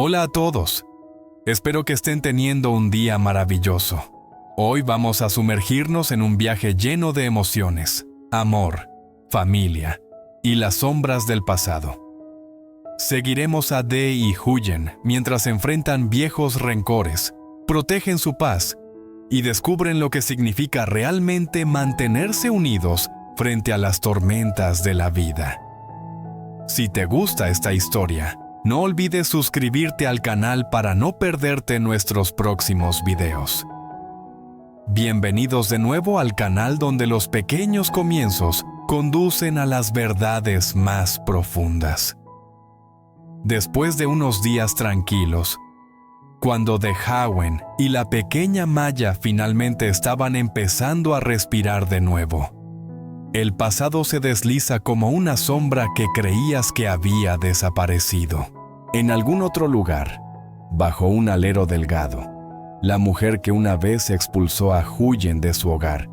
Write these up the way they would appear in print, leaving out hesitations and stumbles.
Hola a todos. Espero que estén teniendo un día maravilloso. Hoy vamos a sumergirnos en un viaje lleno de emociones, amor, familia y las sombras del pasado. Seguiremos a Dae y Huyen mientras enfrentan viejos rencores, protegen su paz y descubren lo que significa realmente mantenerse unidos frente a las tormentas de la vida. Si te gusta esta historia, no olvides suscribirte al canal para no perderte nuestros próximos videos. Bienvenidos de nuevo al canal donde los pequeños comienzos conducen a las verdades más profundas. Después de unos días tranquilos, cuando Dae-Hwan y la pequeña Maya finalmente estaban empezando a respirar de nuevo, el pasado se desliza como una sombra que creías que había desaparecido. En algún otro lugar, bajo un alero delgado, la mujer que una vez expulsó a Huyen de su hogar,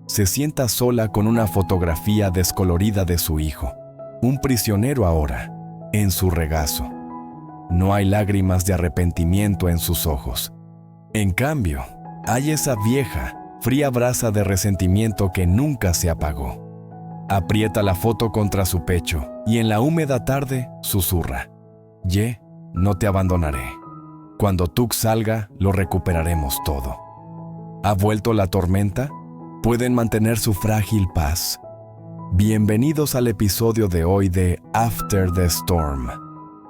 se sienta sola con una fotografía descolorida de su hijo, un prisionero ahora, en su regazo. No hay lágrimas de arrepentimiento en sus ojos. En cambio, hay esa vieja, fría brasa de resentimiento que nunca se apagó. Aprieta la foto contra su pecho y en la húmeda tarde susurra: Ye, no te abandonaré. Cuando Tuk salga, lo recuperaremos todo. ¿Ha vuelto la tormenta? Pueden mantener su frágil paz. Bienvenidos al episodio de hoy de After the Storm,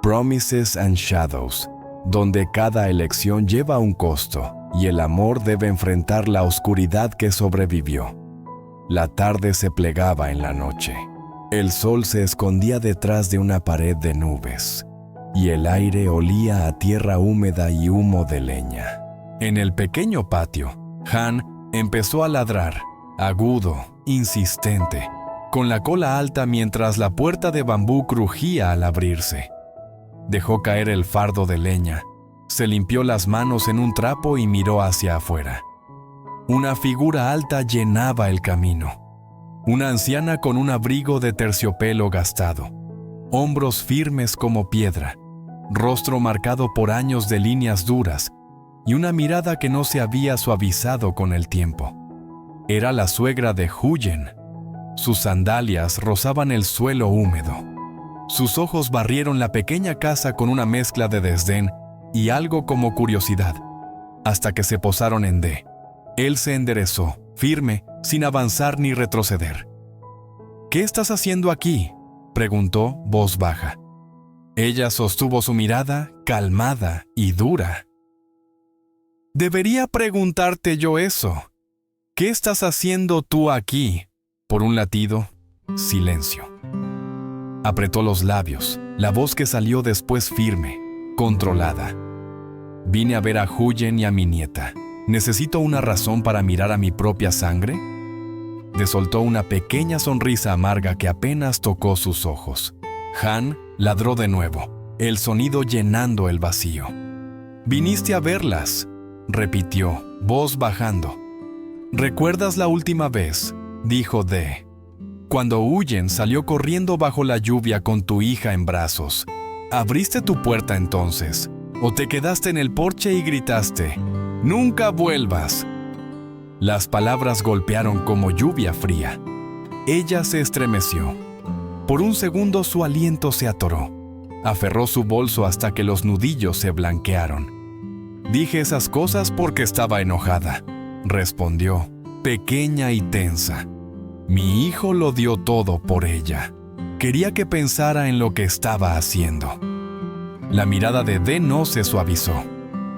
Promises and Shadows, donde cada elección lleva un costo y el amor debe enfrentar la oscuridad que sobrevivió. La tarde se plegaba en la noche. El sol se escondía detrás de una pared de nubes y el aire olía a tierra húmeda y humo de leña. En el pequeño patio, Han empezó a ladrar, agudo, insistente, con la cola alta mientras la puerta de bambú crujía al abrirse. Dejó caer el fardo de leña, se limpió las manos en un trapo y miró hacia afuera. Una figura alta llenaba el camino. Una anciana con un abrigo de terciopelo gastado, hombros firmes como piedra, rostro marcado por años de líneas duras y una mirada que no se había suavizado con el tiempo. Era la suegra de Huyen. Sus sandalias rozaban el suelo húmedo. Sus ojos barrieron la pequeña casa con una mezcla de desdén y algo como curiosidad, hasta que se posaron en Dae. Él se enderezó, firme, sin avanzar ni retroceder. «¿Qué estás haciendo aquí?», preguntó, voz baja. Ella sostuvo su mirada, calmada y dura. «Debería preguntarte yo eso. ¿Qué estás haciendo tú aquí?». Por un latido, silencio. Apretó los labios, la voz que salió después firme, controlada. «Vine a ver a Huyen y a mi nieta. ¿Necesito una razón para mirar a mi propia sangre?». Soltó una pequeña sonrisa amarga que apenas tocó sus ojos. Han ladró de nuevo, el sonido llenando el vacío. «Viniste a verlas», repitió, voz bajando. «¿Recuerdas la última vez?», dijo Dae. «Cuando Huyen salió corriendo bajo la lluvia con tu hija en brazos. ¿Abriste tu puerta entonces? ¿O te quedaste en el porche y gritaste: ¡Nunca vuelvas!». Las palabras golpearon como lluvia fría. Ella se estremeció. Por un segundo su aliento se atoró. Aferró su bolso hasta que los nudillos se blanquearon. «Dije esas cosas porque estaba enojada», respondió, pequeña y tensa. «Mi hijo lo dio todo por ella. Quería que pensara en lo que estaba haciendo». La mirada de Dae no se suavizó.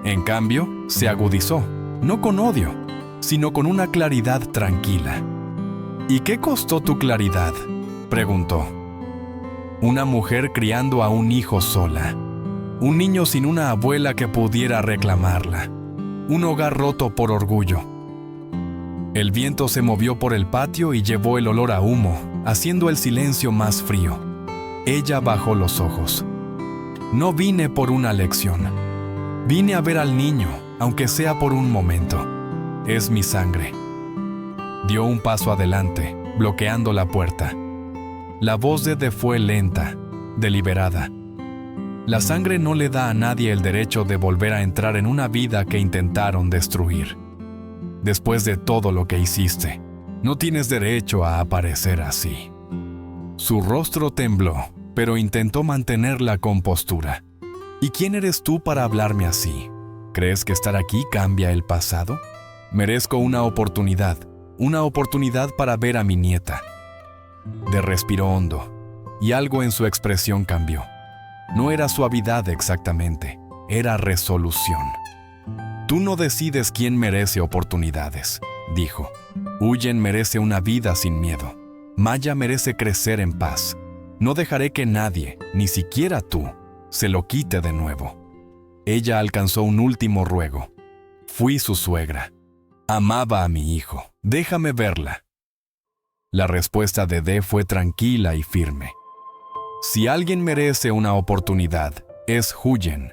En cambio, se agudizó, no con odio, sino con una claridad tranquila. «¿Y qué costó tu claridad?», preguntó. «Una mujer criando a un hijo sola. Un niño sin una abuela que pudiera reclamarla. Un hogar roto por orgullo». El viento se movió por el patio y llevó el olor a humo, haciendo el silencio más frío. Ella bajó los ojos. «No vine por una lección. Vine a ver al niño, aunque sea por un momento. Es mi sangre». Dio un paso adelante, bloqueando la puerta. La voz de Dae fue lenta, deliberada. La sangre no le da a nadie el derecho de volver a entrar en una vida que intentaron destruir. Después de todo lo que hiciste, no tienes derecho a aparecer así. Su rostro tembló, pero intentó mantener la compostura. ¿Y quién eres tú para hablarme así? ¿Crees que estar aquí cambia el pasado? Merezco una oportunidad para ver a mi nieta. De respiró hondo, y algo en su expresión cambió. No era suavidad exactamente, era resolución. Tú no decides quién merece oportunidades, dijo. Huyen merece una vida sin miedo. Maya merece crecer en paz. No dejaré que nadie, ni siquiera tú, se lo quite de nuevo. Ella alcanzó un último ruego. Fui su suegra. Amaba a mi hijo. Déjame verla. La respuesta de D fue tranquila y firme. Si alguien merece una oportunidad, es Huyen.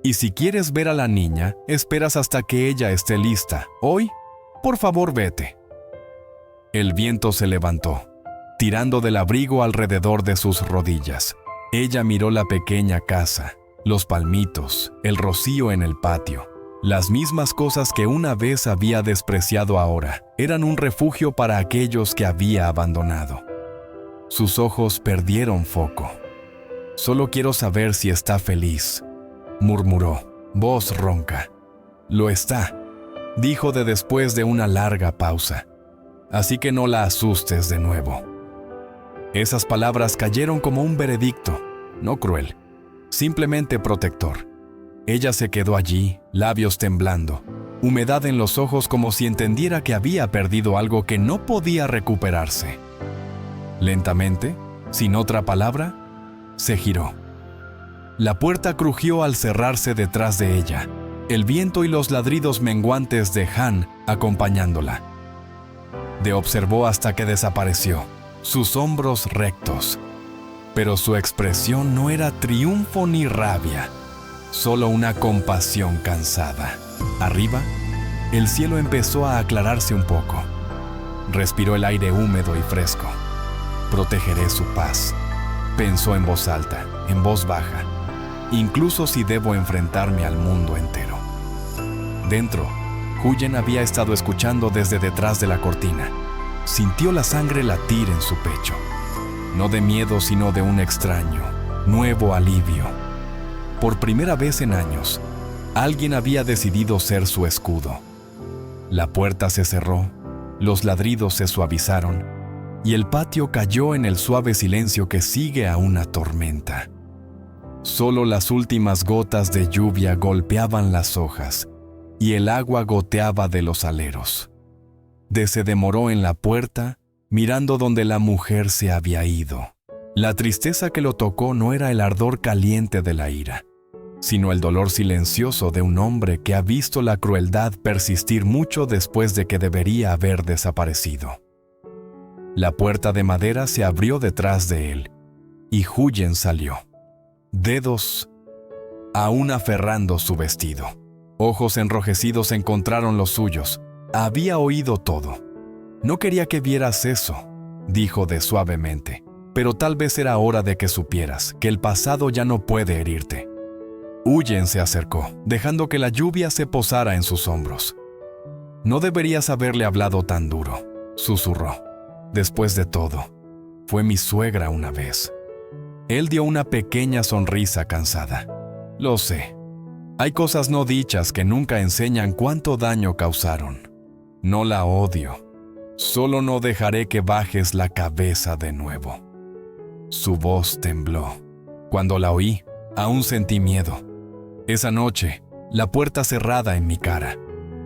Y si quieres ver a la niña, esperas hasta que ella esté lista. Hoy, por favor, vete. El viento se levantó, tirando del abrigo alrededor de sus rodillas. Ella miró la pequeña casa, los palmitos, el rocío en el patio. Las mismas cosas que una vez había despreciado ahora eran un refugio para aquellos que había abandonado. Sus ojos perdieron foco. Solo quiero saber si está feliz, murmuró, voz ronca. Lo está, dijo después de una larga pausa. Así que no la asustes de nuevo. Esas palabras cayeron como un veredicto, no cruel, simplemente protector. Ella se quedó allí, labios temblando, humedad en los ojos como si entendiera que había perdido algo que no podía recuperarse. Lentamente, sin otra palabra, se giró. La puerta crujió al cerrarse detrás de ella, el viento y los ladridos menguantes de Han acompañándola. De observó hasta que desapareció, sus hombros rectos. Pero su expresión no era triunfo ni rabia, solo una compasión cansada. Arriba, el cielo empezó a aclararse un poco. Respiró el aire húmedo y fresco. Protegeré su paz, pensó en voz alta, en voz baja, incluso si debo enfrentarme al mundo entero. Dentro, Huyen había estado escuchando desde detrás de la cortina. Sintió la sangre latir en su pecho. No de miedo, sino de un extraño, nuevo alivio. Por primera vez en años, alguien había decidido ser su escudo. La puerta se cerró, los ladridos se suavizaron, y el patio cayó en el suave silencio que sigue a una tormenta. Solo las últimas gotas de lluvia golpeaban las hojas, y el agua goteaba de los aleros. Se demoró en la puerta, mirando donde la mujer se había ido. La tristeza que lo tocó no era el ardor caliente de la ira, sino el dolor silencioso de un hombre que ha visto la crueldad persistir mucho después de que debería haber desaparecido. La puerta de madera se abrió detrás de él, y Huyen salió, dedos aún aferrando su vestido. Ojos enrojecidos encontraron los suyos. Había oído todo. No quería que vieras eso, dijo suavemente, pero tal vez era hora de que supieras que el pasado ya no puede herirte. Huyen se acercó, dejando que la lluvia se posara en sus hombros. No deberías haberle hablado tan duro, susurró. Después de todo, fue mi suegra una vez. Él dio una pequeña sonrisa cansada. Lo sé. Hay cosas no dichas que nunca enseñan cuánto daño causaron. No la odio. Solo no dejaré que bajes la cabeza de nuevo. Su voz tembló. Cuando la oí, aún sentí miedo. Esa noche, la puerta cerrada en mi cara,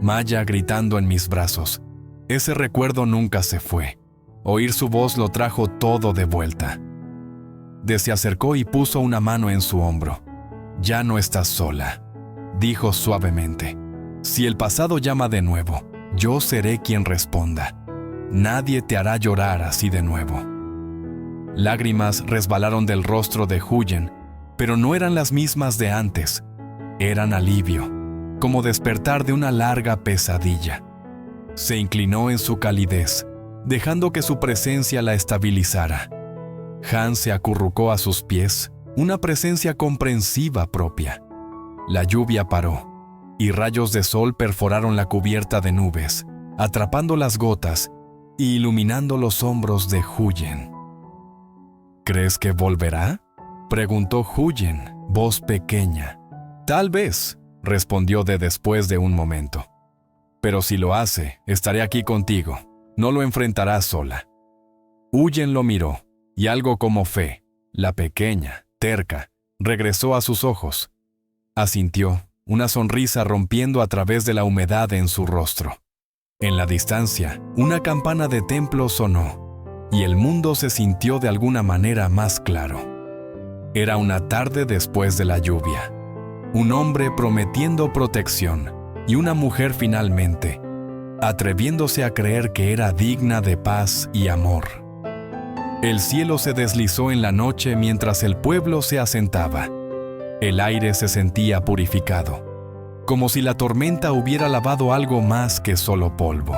Maya gritando en mis brazos. Ese recuerdo nunca se fue. Oír su voz lo trajo todo de vuelta. Se acercó y puso una mano en su hombro. Ya no estás sola, dijo suavemente. Si el pasado llama de nuevo, yo seré quien responda. Nadie te hará llorar así de nuevo. Lágrimas resbalaron del rostro de Huyen, pero no eran las mismas de antes. Eran alivio, como despertar de una larga pesadilla. Se inclinó en su calidez, dejando que su presencia la estabilizara. Han se acurrucó a sus pies, una presencia comprensiva propia. La lluvia paró, y rayos de sol perforaron la cubierta de nubes, atrapando las gotas y iluminando los hombros de Huyen. ¿Crees que volverá?, preguntó Huyen, voz pequeña. Tal vez, respondió de después de un momento. Pero si lo hace, estaré aquí contigo. No lo enfrentarás sola. Huyen lo miró, y algo como fe, la pequeña, terca, regresó a sus ojos. Asintió, una sonrisa rompiendo a través de la humedad en su rostro. En la distancia, una campana de templo sonó, y el mundo se sintió de alguna manera más claro. Era una tarde después de la lluvia. Un hombre prometiendo protección, y una mujer finalmente, atreviéndose a creer que era digna de paz y amor. El cielo se deslizó en la noche mientras el pueblo se asentaba. El aire se sentía purificado, como si la tormenta hubiera lavado algo más que solo polvo.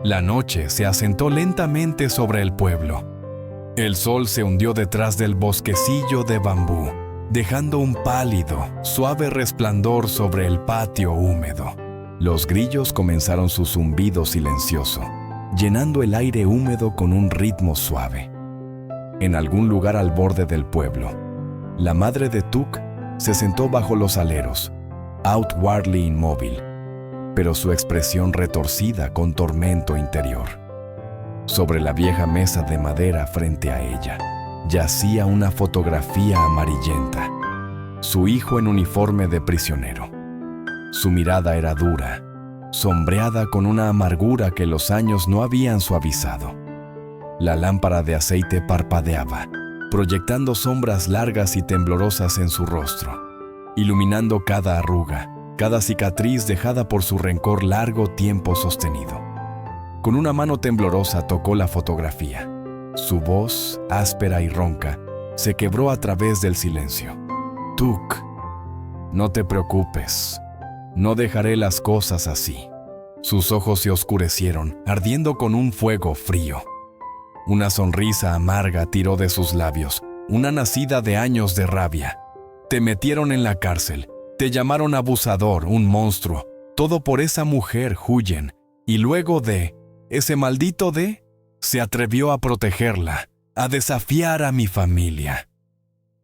La noche se asentó lentamente sobre el pueblo. El sol se hundió detrás del bosquecillo de bambú, dejando un pálido, suave resplandor sobre el patio húmedo. Los grillos comenzaron su zumbido silencioso, llenando el aire húmedo con un ritmo suave. En algún lugar al borde del pueblo, la madre de Tuk se sentó bajo los aleros, outwardly inmóvil, pero su expresión retorcida con tormento interior. Sobre la vieja mesa de madera frente a ella, yacía una fotografía amarillenta, su hijo en uniforme de prisionero. Su mirada era dura, sombreada con una amargura que los años no habían suavizado. La lámpara de aceite parpadeaba, proyectando sombras largas y temblorosas en su rostro, iluminando cada arruga, cada cicatriz dejada por su rencor largo tiempo sostenido. Con una mano temblorosa tocó la fotografía. Su voz, áspera y ronca, se quebró a través del silencio. Tuk, no te preocupes. No dejaré las cosas así. Sus ojos se oscurecieron, ardiendo con un fuego frío. Una sonrisa amarga tiró de sus labios, una nacida de años de rabia. Te metieron en la cárcel, te llamaron abusador, un monstruo, todo por esa mujer, Huyen, y luego ese maldito se atrevió a protegerla, a desafiar a mi familia.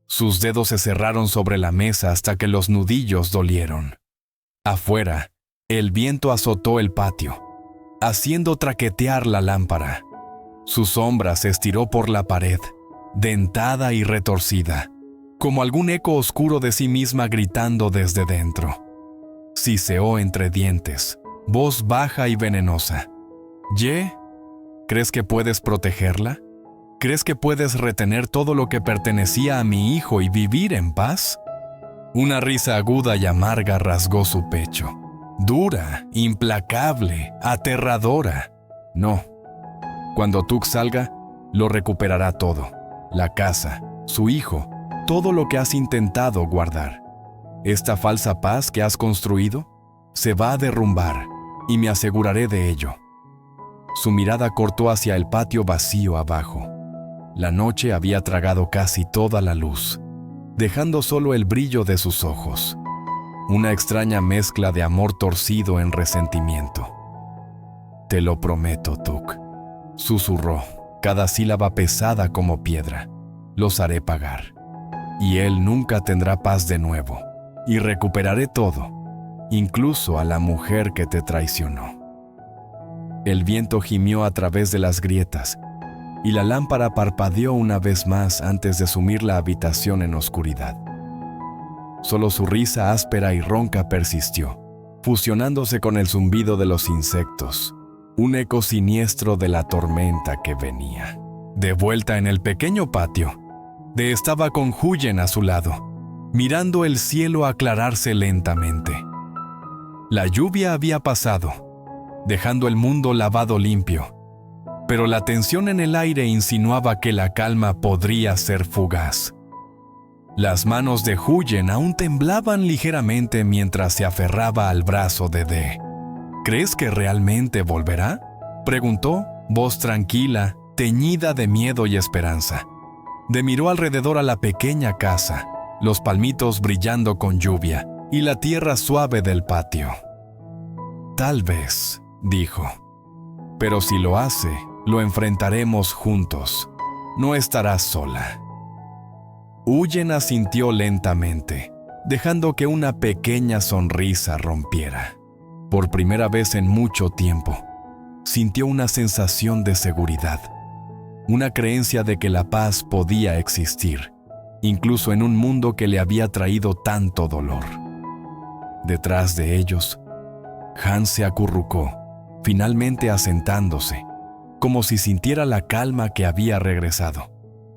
Sus dedos se cerraron sobre la mesa hasta que los nudillos dolieron. Afuera, el viento azotó el patio, haciendo traquetear la lámpara. Su sombra se estiró por la pared, dentada y retorcida, como algún eco oscuro de sí misma gritando desde dentro. Siseó entre dientes, voz baja y venenosa. «Ye, ¿crees que puedes protegerla? ¿Crees que puedes retener todo lo que pertenecía a mi hijo y vivir en paz?» Una risa aguda y amarga rasgó su pecho. Dura, implacable, aterradora. No. Cuando Tuk salga, lo recuperará todo. La casa, su hijo, todo lo que has intentado guardar. Esta falsa paz que has construido se va a derrumbar y me aseguraré de ello. Su mirada cortó hacia el patio vacío abajo. La noche había tragado casi toda la luz, dejando solo el brillo de sus ojos. Una extraña mezcla de amor torcido en resentimiento. «Te lo prometo, Tuk», susurró, cada sílaba pesada como piedra. «Los haré pagar. Y él nunca tendrá paz de nuevo. Y recuperaré todo, incluso a la mujer que te traicionó». El viento gimió a través de las grietas, y la lámpara parpadeó una vez más antes de sumir la habitación en oscuridad. Solo su risa áspera y ronca persistió, fusionándose con el zumbido de los insectos, un eco siniestro de la tormenta que venía. De vuelta en el pequeño patio, estaba con Huyen a su lado, mirando el cielo aclararse lentamente. La lluvia había pasado, dejando el mundo lavado limpio, pero la tensión en el aire insinuaba que la calma podría ser fugaz. Las manos de Huyen aún temblaban ligeramente mientras se aferraba al brazo de. «¿Crees que realmente volverá?», preguntó, voz tranquila, teñida de miedo y esperanza. Miró alrededor a la pequeña casa, los palmitos brillando con lluvia y la tierra suave del patio. Tal vez, dijo, pero si lo hace, lo enfrentaremos juntos. No estarás sola. Huyen asintió lentamente, dejando que una pequeña sonrisa rompiera. Por primera vez en mucho tiempo, sintió una sensación de seguridad, una creencia de que la paz podía existir, incluso en un mundo que le había traído tanto dolor. Detrás de ellos, Han se acurrucó, finalmente asentándose, como si sintiera la calma que había regresado,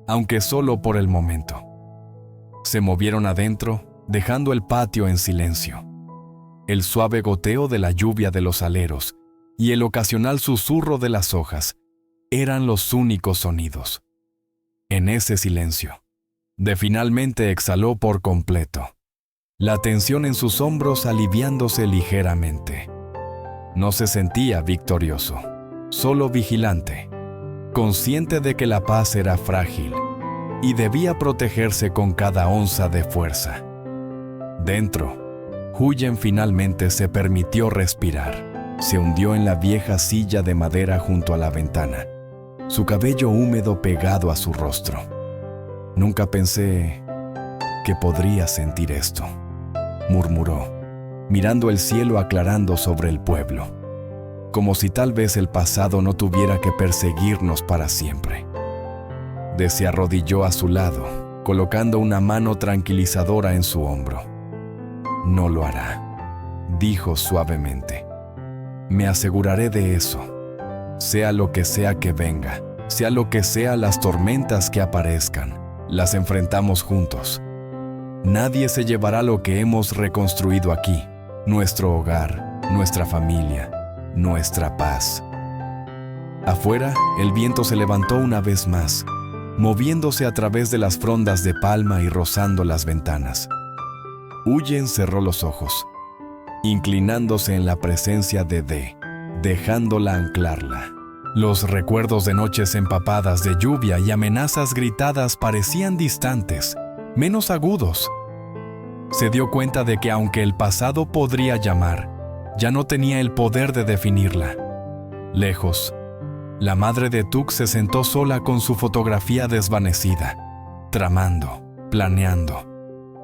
aunque solo por el momento. Se movieron adentro, dejando el patio en silencio. El suave goteo de la lluvia de los aleros y el ocasional susurro de las hojas eran los únicos sonidos. En ese silencio, De finalmente exhaló por completo, la tensión en sus hombros aliviándose ligeramente. No se sentía victorioso, solo vigilante, consciente de que la paz era frágil y debía protegerse con cada onza de fuerza. Dentro, Huyen finalmente se permitió respirar. Se hundió en la vieja silla de madera junto a la ventana, su cabello húmedo pegado a su rostro. Nunca pensé que podría sentir esto, murmuró, mirando el cielo aclarando sobre el pueblo, como si tal vez el pasado no tuviera que perseguirnos para siempre. Se arrodilló a su lado, colocando una mano tranquilizadora en su hombro. No lo hará, dijo suavemente. Me aseguraré de eso. Sea lo que sea que venga, sea lo que sea las tormentas que aparezcan, las enfrentamos juntos. Nadie se llevará lo que hemos reconstruido aquí, nuestro hogar, nuestra familia, nuestra paz. Afuera, el viento se levantó una vez más, moviéndose a través de las frondas de palma y rozando las ventanas. Huyen cerró los ojos, inclinándose en la presencia de dejándola anclarla. Los recuerdos de noches empapadas de lluvia y amenazas gritadas parecían distantes, menos agudos. Se dio cuenta de que aunque el pasado podría llamar, ya no tenía el poder de definirla. Lejos, la madre de Tuk se sentó sola con su fotografía desvanecida, tramando, planeando,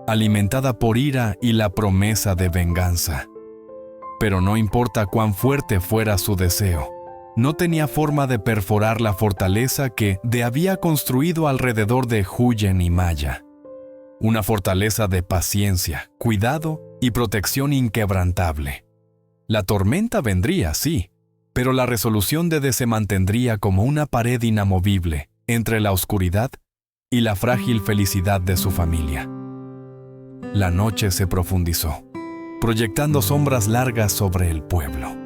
alimentada por ira y la promesa de venganza. Pero no importa cuán fuerte fuera su deseo, no tenía forma de perforar la fortaleza que había construido alrededor de Huyen y Maya. Una fortaleza de paciencia, cuidado y protección inquebrantable. La tormenta vendría, sí, pero la resolución de se mantendría como una pared inamovible entre la oscuridad y la frágil felicidad de su familia. La noche se profundizó, proyectando sombras largas sobre el pueblo.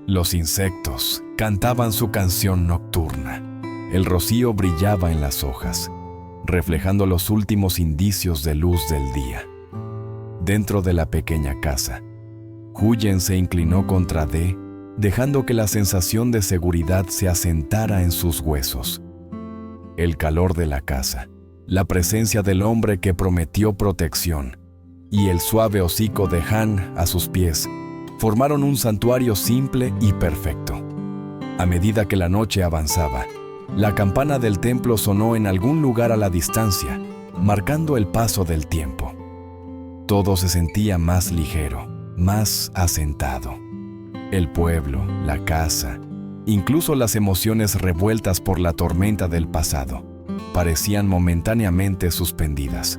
Los insectos cantaban su canción nocturna. El rocío brillaba en las hojas, reflejando los últimos indicios de luz del día. Dentro de la pequeña casa, Huyen se inclinó contra dejando que la sensación de seguridad se asentara en sus huesos. El calor de la casa, la presencia del hombre que prometió protección y el suave hocico de Han a sus pies formaron un santuario simple y perfecto. A medida que la noche avanzaba, la campana del templo sonó en algún lugar a la distancia, marcando el paso del tiempo. Todo se sentía más ligero, más asentado. El pueblo, la casa, incluso las emociones revueltas por la tormenta del pasado, parecían momentáneamente suspendidas.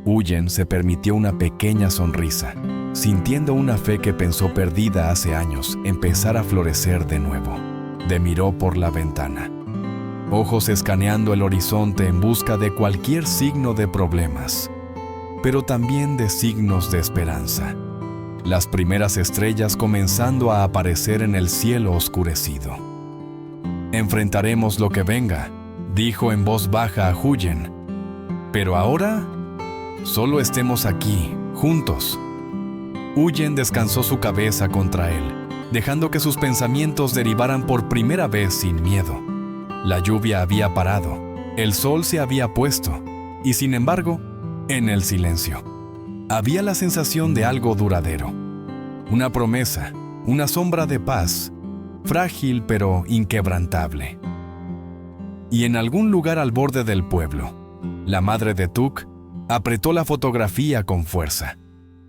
Huyen se permitió una pequeña sonrisa, sintiendo una fe que pensó perdida hace años empezar a florecer de nuevo. Miró por la ventana, ojos escaneando el horizonte en busca de cualquier signo de problemas, pero también de signos de esperanza. Las primeras estrellas comenzando a aparecer en el cielo oscurecido. Enfrentaremos lo que venga, dijo en voz baja a Huyen. Pero ahora, solo estemos aquí, juntos. Huyen descansó su cabeza contra él, dejando que sus pensamientos derivaran por primera vez sin miedo. La lluvia había parado, El sol se había puesto, y sin embargo, en el silencio, había la sensación de algo duradero. Una promesa, una sombra de paz, frágil pero inquebrantable. Y en algún lugar al borde del pueblo, la madre de Tuk apretó la fotografía con fuerza.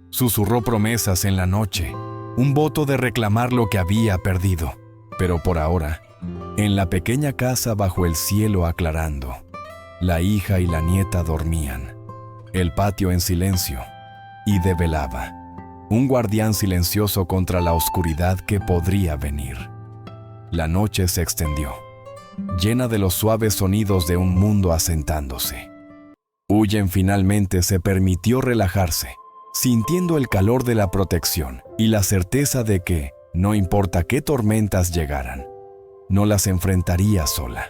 Susurró promesas en la noche, un voto de reclamar lo que había perdido. Pero por ahora, en la pequeña casa bajo el cielo aclarando, la hija y la nieta dormían, el patio en silencio, y develaba, un guardián silencioso contra la oscuridad que podría venir. La noche se extendió, llena de los suaves sonidos de un mundo asentándose. Huyen finalmente se permitió relajarse, sintiendo el calor de la protección y la certeza de que, no importa qué tormentas llegaran, no las enfrentaría sola.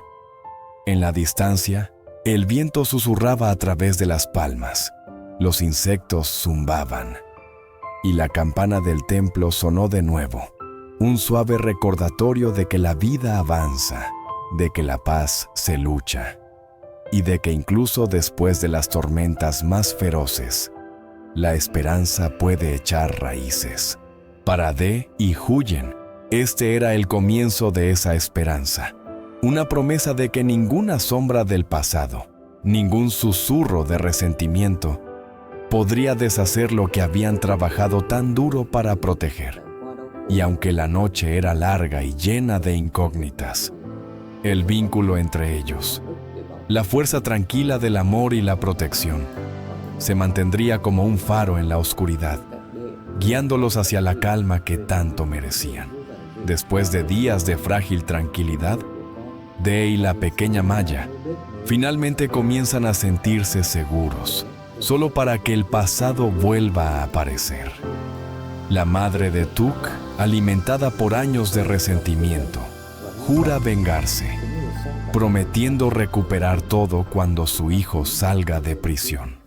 En la distancia, el viento susurraba a través de las palmas, los insectos zumbaban, y la campana del templo sonó de nuevo, un suave recordatorio de que la vida avanza, de que la paz se lucha, y de que incluso después de las tormentas más feroces, la esperanza puede echar raíces. Para De y Huyen, este era el comienzo de esa esperanza, una promesa de que ninguna sombra del pasado, ningún susurro de resentimiento, podría deshacer lo que habían trabajado tan duro para proteger. Y aunque la noche era larga y llena de incógnitas, el vínculo entre ellos, la fuerza tranquila del amor y la protección, se mantendría como un faro en la oscuridad, guiándolos hacia la calma que tanto merecían. Después de días de frágil tranquilidad, De y la pequeña Maya finalmente comienzan a sentirse seguros, solo para que el pasado vuelva a aparecer. La madre de Tuk, alimentada por años de resentimiento, jura vengarse, prometiendo recuperar todo cuando su hijo salga de prisión.